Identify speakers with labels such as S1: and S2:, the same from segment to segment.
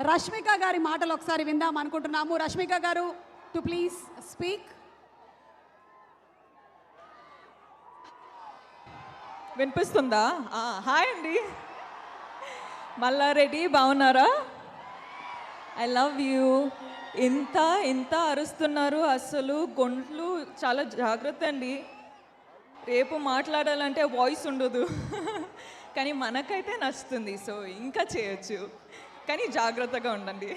S1: రష్మిక గారి మాటలు ఒకసారి విందాం అనుకుంటున్నాము. రష్మిక గారు టు ప్లీజ్ స్పీక్.
S2: వినిపిస్తుందా? హాయ్ అండి. మళ్ళా రెడీ బాగున్నారా? I love you. ఇంత అరుస్తున్నారు, అసలు గొంట్లు చాలా జాగ్రత్త అండి. రేపు మాట్లాడాలంటే వాయిస్ ఉండదు కానీ మనకైతే నచ్చుతుంది, సో ఇంకా చేయొచ్చు, కానీ జాగ్రత్తగా ఉండండి.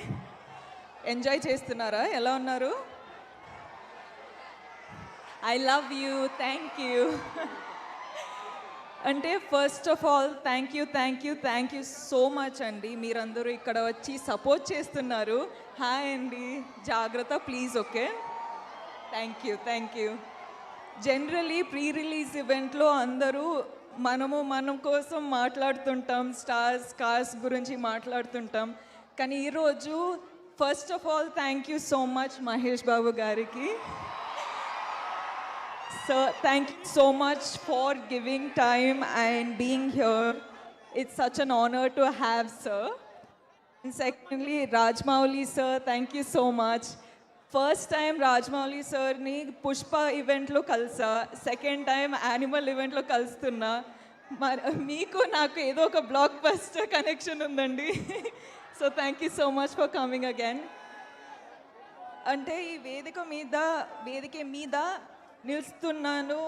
S2: ఎంజాయ్ చేస్తున్నారా? ఎలా ఉన్నారు? I love you. Thank you. అంటే first of all thank you so much అండి. మీరందరూ ఇక్కడ వచ్చి సపోర్ట్ చేస్తున్నారు. హాయ్ అండి, జాగ్రత్త please. Okay, thank you. Generally pre release ఈవెంట్లో అందరూ మనం కోసం మాట్లాడుతుంటాం, స్టార్స్ గురించి మాట్లాడుతుంటాం. కానీ ఈరోజు first of all thank you so much Mahesh Babu గారికి. Sir, thank you so much for giving time and being here. It's such an honor to have sir. And secondly, Rajmouli sir, thank you so much. First time Rajmouli sir ni Pushpa event lo kalsa, second time Animal event lo kalstunna. Meeku naaku edo oka blockbuster connection undandi. So thank you so much for coming again. అంటే ఈ వేదిక మీద నిలుస్తున్నాను,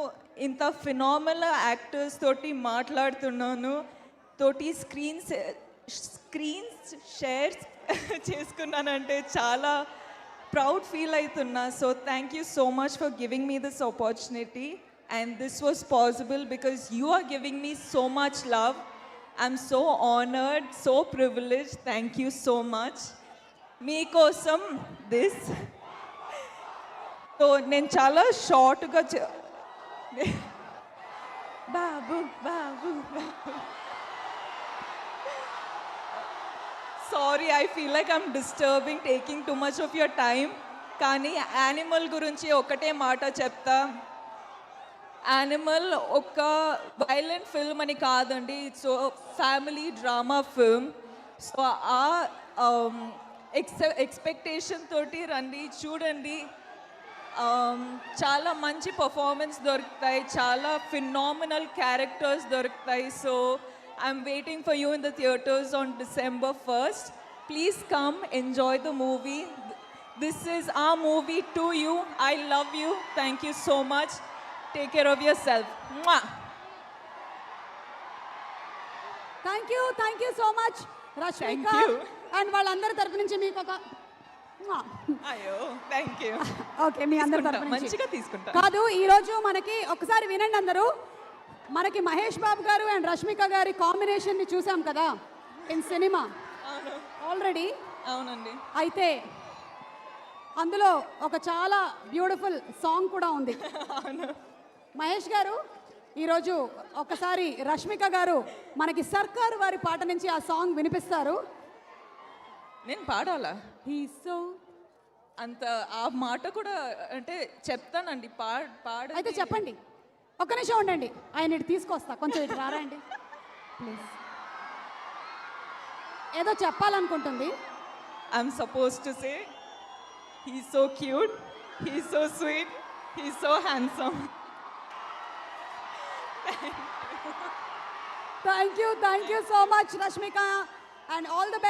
S2: ఇంత phenomenal actors తోటి మాట్లాడుతున్నాను, screens share చేసుకున్నానంటే చాలా proud feel అవుతున్నా. So thank you so much for giving me this opportunity, and this was possible because you are giving me so much love. I'm so honoured, so privilege. Thank you so much. మీకోసం this. So నేను చాలా షార్ట్గా Babu sorry, I feel like I'm disturbing, taking too much of your time. కానీ Animal గురించి ఒకటే మాట చెప్తా. Animal ఒక వైలెంట్ ఫిల్మ్ అని కాదండి, it's family drama film. So ఆ ఎక్స్పెక్టేషన్ తోటి రండి, చూడండి. చాలా మంచి పర్ఫార్మెన్స్ దొరుకుతాయి, చాలా ఫినామినల్ క్యారెక్టర్స్ దొరుకుతాయి. So I'm waiting for you in the theatres on December 1st. Please come, enjoy the movie. This is our movie to you. I love you. Thank you so much. Take care of your self.
S1: Thank you so much Rashmika. And వాళ్ళందరి తరపు నుంచి మీకు ఒక
S2: అయ్యో thank you.
S1: Okay, మీ అందరి తరపు నుంచి
S2: మంచిగా తీసుకుంటా.
S1: కాదు, ఈరోజు మనకి ఒకసారి వినండి అందరూ, మనకి మహేష్ బాబు గారు అండ్ రష్మిక గారి కాంబినేషన్ని చూసాం కదా ఇన్ సినిమా ఆల్రెడీ.
S2: అవునండి.
S1: అయితే అందులో ఒక చాలా బ్యూటిఫుల్ సాంగ్ కూడా ఉంది. మహేష్ గారు ఈరోజు ఒకసారి రష్మిక గారు మనకి సర్కారు వారి పాట నుంచి ఆ సాంగ్ వినిపిస్తారు.
S2: నేను పాడాలా?
S1: సో
S2: అంత ఆ మాట కూడా అంటే చెప్తానండి, పాడ
S1: అయితే చెప్పండి. ఒక్క నిమిషం ఉండండి, ఆయన ఇటు తీసుకొస్తా, కొంచెం ఇటు రారండి ప్లీజ్. ఏదో చెప్పాలనుకుంటుంది.
S2: I'm supposed to say he's so cute, he's so sweet, he's so handsome.
S1: Thank you so much Rashmika, and all the best.